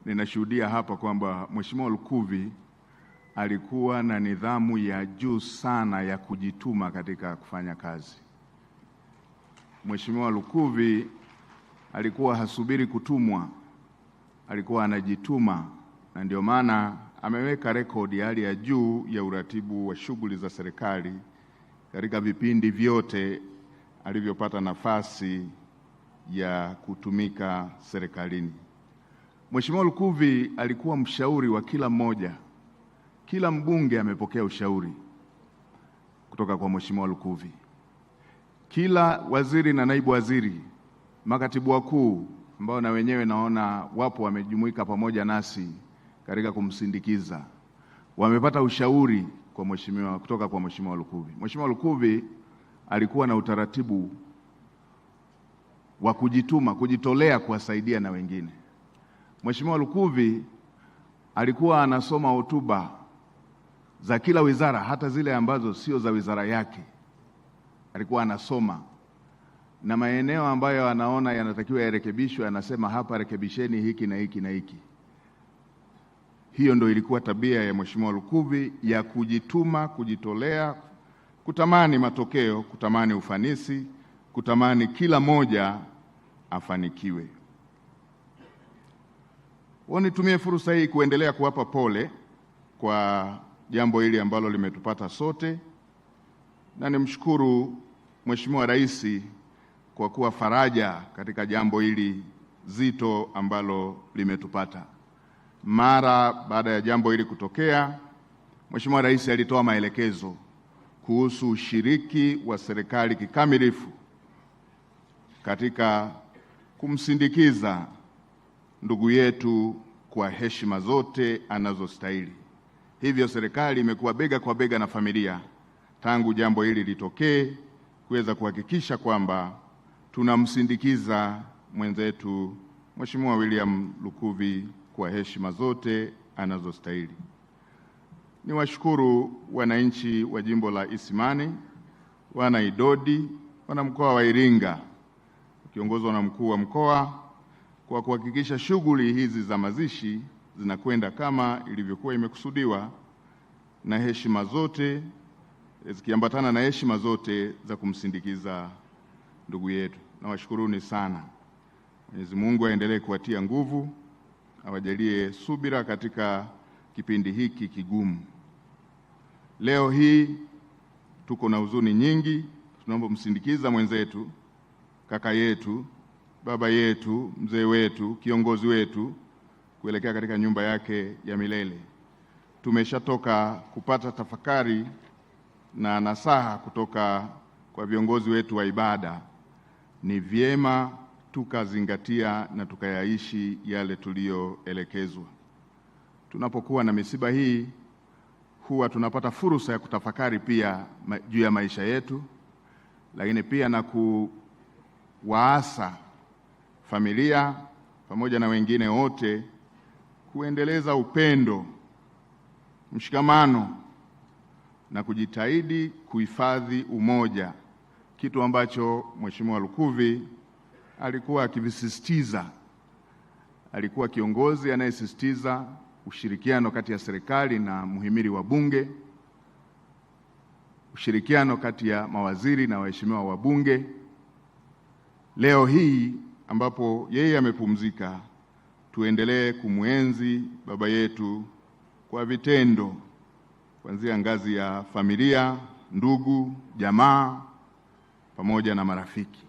ninashuhudia hapa kwamba Mheshimiwa Lukuvi alikuwa na nidhamu ya juu sana ya kujituma katika kufanya kazi. Mheshimiwa Lukuvi alikuwa hasubiri kutumwa, alikuwa anajituma, na ndio maana ameweka rekodi hali ya juu ya uratibu wa shughuli za serikali katika vipindi vyote alivyopata nafasi ya kutumika serikalini. Mheshimiwa Lukuvi alikuwa mshauri wa kila mmoja. Kila mbunge amepokea ushauri kutoka kwa Mheshimiwa Lukuvi. Kila waziri na naibu waziri, makatibu wakuu ambao na wenyewe naona wapo wamejumuika pamoja nasi katika kumsindikiza, wamepata ushauri kutoka kwa Mheshimiwa Lukuvi. Mheshimiwa Lukuvi alikuwa na utaratibu wa kujituma, kujitolea kuwasaidia na wengine. Mheshimiwa Lukuvi alikuwa anasoma hotuba za kila wizara, hata zile ambazo sio za wizara yake. Alikuwa anasoma, na maeneo ambayo anaona yanatakiwa yarekebishwe anasema hapa rekebisheni hiki na hiki na hiki. Hiyo ndio ilikuwa tabia ya Mheshimiwa Lukuvi ya kujituma, kujitolea, kutamani matokeo, kutamani ufanisi, kutamani kila moja afanikiwe. Nitumie fursa hii kuendelea kuwapa pole kwa jambo hili ambalo limetupata sote, na nimshukuru Mheshimiwa Rais kwa kuwa faraja katika jambo hili zito ambalo limetupata. Mara baada ya jambo hili kutokea, Mheshimiwa Rais alitoa maelekezo kuhusu ushiriki wa serikali kikamilifu katika kumsindikiza ndugu yetu kwa heshima zote anazostahili. Hivyo serikali imekuwa bega kwa bega na familia tangu jambo hili litokee, kuweza kuhakikisha kwamba tunamsindikiza mwenzetu Mheshimiwa William Lukuvi kwa heshima zote anazostahili. Niwashukuru wananchi wa jimbo la Isimani, wana Idodi, wana mkoa wa Iringa ukiongozwa na mkuu wa mkoa kwa kuhakikisha shughuli hizi za mazishi zinakwenda kama ilivyokuwa imekusudiwa na heshima zote zikiambatana na heshima zote za kumsindikiza ndugu yetu. Nawashukuruni sana. Mwenyezi Mungu aendelee kuwatia nguvu, awajalie subira katika kipindi hiki kigumu. Leo hii tuko na huzuni nyingi, tunapomsindikiza mwenzetu, kaka yetu, baba yetu, mzee wetu, kiongozi wetu kuelekea katika nyumba yake ya milele. Tumeshatoka kupata tafakari na nasaha kutoka kwa viongozi wetu wa ibada. Ni vyema tukazingatia na tukayaishi yale tuliyoelekezwa. Tunapokuwa na misiba hii, huwa tunapata fursa ya kutafakari pia juu ya maisha yetu, lakini pia na kuwaasa familia pamoja na wengine wote kuendeleza upendo, mshikamano na kujitahidi kuhifadhi umoja, kitu ambacho Mheshimiwa Lukuvi alikuwa akivisisitiza. Alikuwa kiongozi anayesisitiza ushirikiano kati ya serikali na muhimili wa Bunge, ushirikiano kati ya mawaziri na waheshimiwa wa Bunge. Leo hii ambapo yeye amepumzika, tuendelee kumwenzi baba yetu kwa vitendo, kuanzia ngazi ya familia, ndugu, jamaa pamoja na marafiki.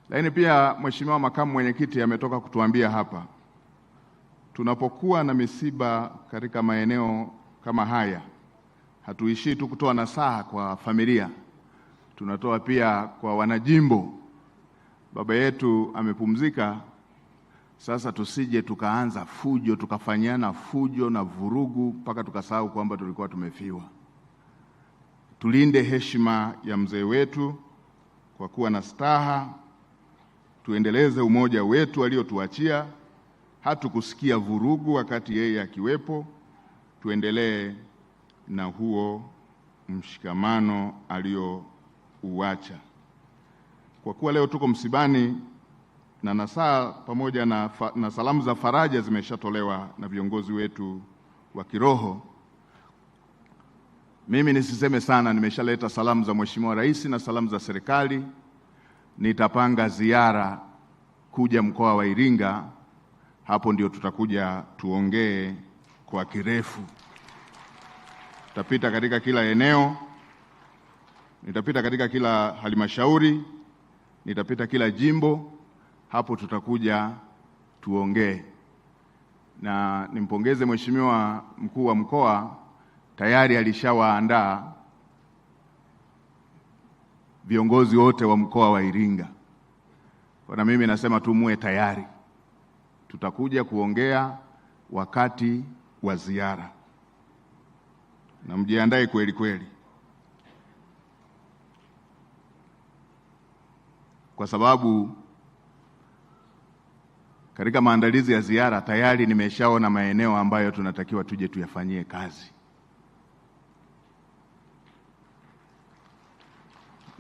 Lakini pia Mheshimiwa Makamu Mwenyekiti ametoka kutuambia hapa, tunapokuwa na misiba katika maeneo kama haya, hatuishii tu kutoa nasaha kwa familia, tunatoa pia kwa wanajimbo. Baba yetu amepumzika, sasa tusije tukaanza fujo, tukafanyana fujo na vurugu mpaka tukasahau kwamba tulikuwa tumefiwa. Tulinde heshima ya mzee wetu kwa kuwa na staha, tuendeleze umoja wetu aliotuachia. Hatukusikia vurugu wakati yeye akiwepo, tuendelee na huo mshikamano aliouacha. Kwa kuwa leo tuko msibani, na nasaa pamoja na salamu za faraja zimeshatolewa na viongozi wetu wa kiroho. Mimi nisiseme sana, nimeshaleta salamu za Mheshimiwa Rais na salamu za serikali. Nitapanga ziara kuja mkoa wa Iringa, hapo ndio tutakuja tuongee kwa kirefu. Tutapita katika kila eneo, nitapita katika kila halmashauri, nitapita kila jimbo, hapo tutakuja tuongee. Na nimpongeze Mheshimiwa Mkuu wa Mkoa, tayari alishawaandaa viongozi wote wa mkoa wa Iringa. Kwa mimi nasema tu muwe tayari, tutakuja kuongea wakati wa ziara, na mjiandae kweli kweli, kwa sababu katika maandalizi ya ziara tayari nimeshaona maeneo ambayo tunatakiwa tuje tuyafanyie kazi.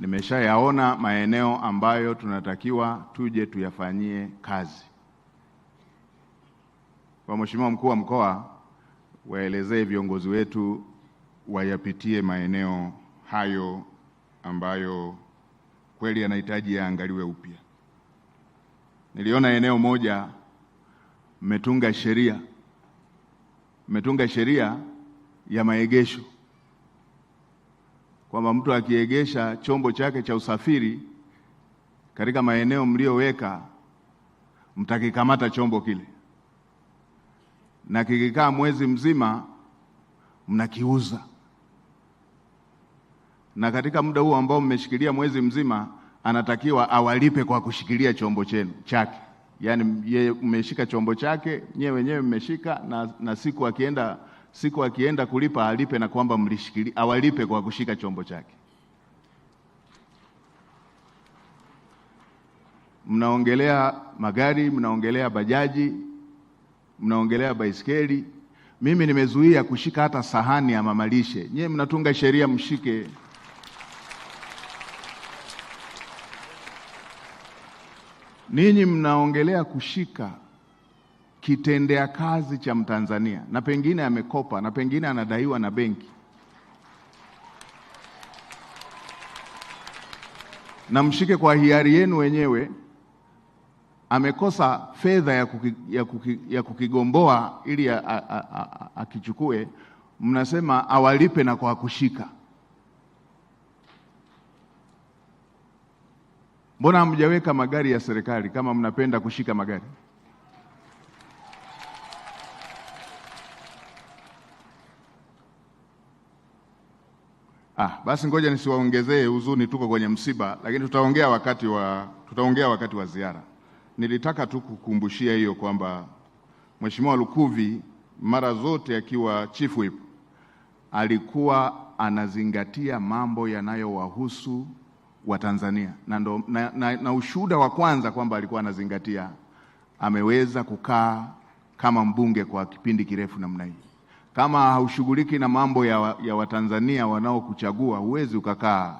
Nimeshayaona maeneo ambayo tunatakiwa tuje tuyafanyie kazi. Kwa Mheshimiwa Mkuu wa Mkoa, waelezee viongozi wetu wayapitie maeneo hayo ambayo kweli yanahitaji yaangaliwe upya. Niliona eneo moja mmetunga sheria ya maegesho, kwamba mtu akiegesha chombo chake cha usafiri katika maeneo mlioweka, mtakikamata chombo kile, na kikikaa mwezi mzima mnakiuza, na katika muda huo ambao mmeshikilia mwezi mzima anatakiwa awalipe kwa kushikilia chombo chenu chake. Yaani yeye mmeshika chombo chake, nyewe wenyewe mmeshika, na siku akienda kulipa alipe na kwamba mlishikilia, awalipe kwa kushika chombo chake. Mnaongelea magari, mnaongelea bajaji, mnaongelea baisikeli. Mimi nimezuia kushika hata sahani ya mamalishe. Nyewe mnatunga sheria mshike. Ninyi mnaongelea kushika kitendea kazi cha Mtanzania, na pengine amekopa, na pengine anadaiwa na benki, na mshike kwa hiari yenu wenyewe. Amekosa fedha ya kukigomboa ili akichukue, mnasema awalipe na kwa kushika. Mbona hamjaweka magari ya serikali kama mnapenda kushika magari? Basi ngoja nisiwaongezee huzuni, tuko kwenye msiba, lakini tutaongea wakati wa ziara. Nilitaka tu kukumbushia hiyo kwamba Mheshimiwa Lukuvi mara zote akiwa Chief Whip alikuwa anazingatia mambo yanayowahusu Watanzania, na ushuhuda wa kwanza kwamba alikuwa anazingatia, ameweza kukaa kama mbunge kwa kipindi kirefu namna hii. Kama haushughuliki na mambo ya Watanzania wanaokuchagua, huwezi ukakaa.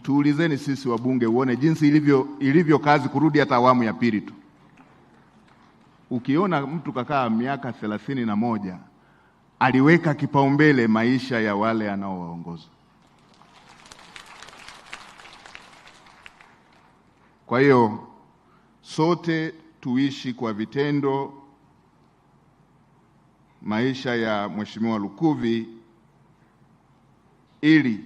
Tuulizeni sisi wabunge uone jinsi ilivyo kazi kurudi hata awamu ya pili tu. Ukiona mtu kakaa miaka 31, aliweka kipaumbele maisha ya wale anaowaongoza. Kwa hiyo sote tuishi kwa vitendo maisha ya Mheshimiwa Lukuvi, ili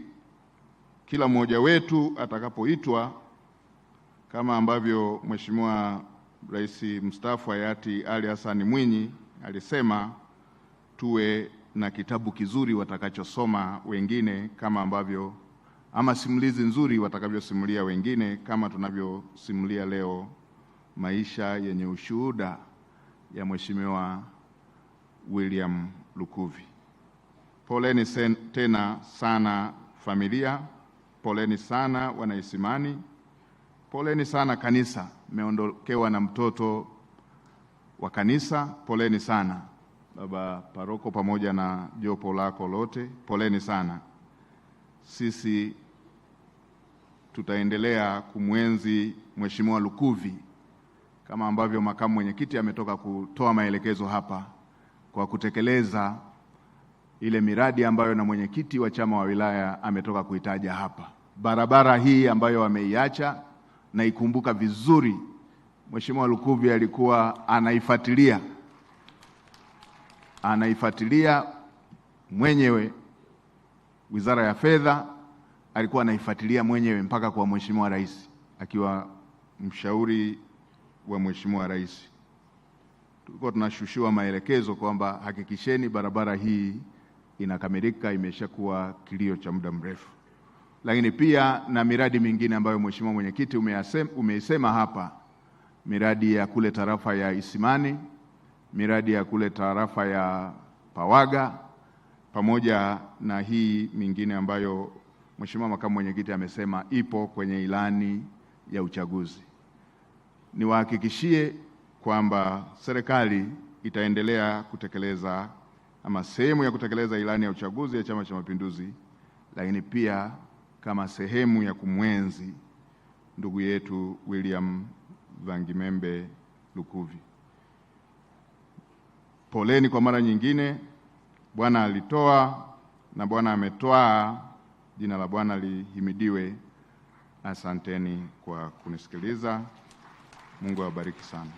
kila mmoja wetu atakapoitwa, kama ambavyo Mheshimiwa Rais mstaafu hayati Ali Hassan Mwinyi alisema, tuwe na kitabu kizuri watakachosoma wengine, kama ambavyo ama simulizi nzuri watakavyosimulia wengine, kama tunavyosimulia leo maisha yenye ushuhuda ya Mheshimiwa William Lukuvi. Poleni tena sana familia, poleni sana wanaisimani, poleni sana kanisa. Mmeondokewa na mtoto wa kanisa, poleni sana. Baba Paroko pamoja na jopo lako lote, poleni sana. Sisi tutaendelea kumwenzi Mheshimiwa Lukuvi kama ambavyo makamu mwenyekiti ametoka kutoa maelekezo hapa, kwa kutekeleza ile miradi ambayo na mwenyekiti wa chama wa wilaya ametoka kuitaja hapa. Barabara hii ambayo ameiacha na ikumbuka vizuri, Mheshimiwa Lukuvi alikuwa anaifuatilia mwenyewe. Wizara ya Fedha alikuwa anaifuatilia mwenyewe mpaka kwa Mheshimiwa Rais, akiwa mshauri wa Mheshimiwa Rais. Tulikuwa tunashushiwa maelekezo kwamba hakikisheni barabara hii inakamilika, imeshakuwa kilio cha muda mrefu. Lakini pia na miradi mingine ambayo Mheshimiwa Mwenyekiti umeisema hapa, miradi ya kule tarafa ya Isimani, miradi ya kule tarafa ya Pawaga, pamoja na hii mingine ambayo Mheshimiwa Makamu Mwenyekiti amesema ipo kwenye ilani ya uchaguzi. Niwahakikishie kwamba serikali itaendelea kutekeleza ama sehemu ya kutekeleza ilani ya uchaguzi ya Chama cha Mapinduzi, lakini pia kama sehemu ya kumwenzi ndugu yetu William Vangimembe Lukuvi. Poleni kwa mara nyingine. Bwana alitoa na Bwana ametwaa, jina la Bwana lihimidiwe. Asanteni kwa kunisikiliza. Mungu awabariki sana.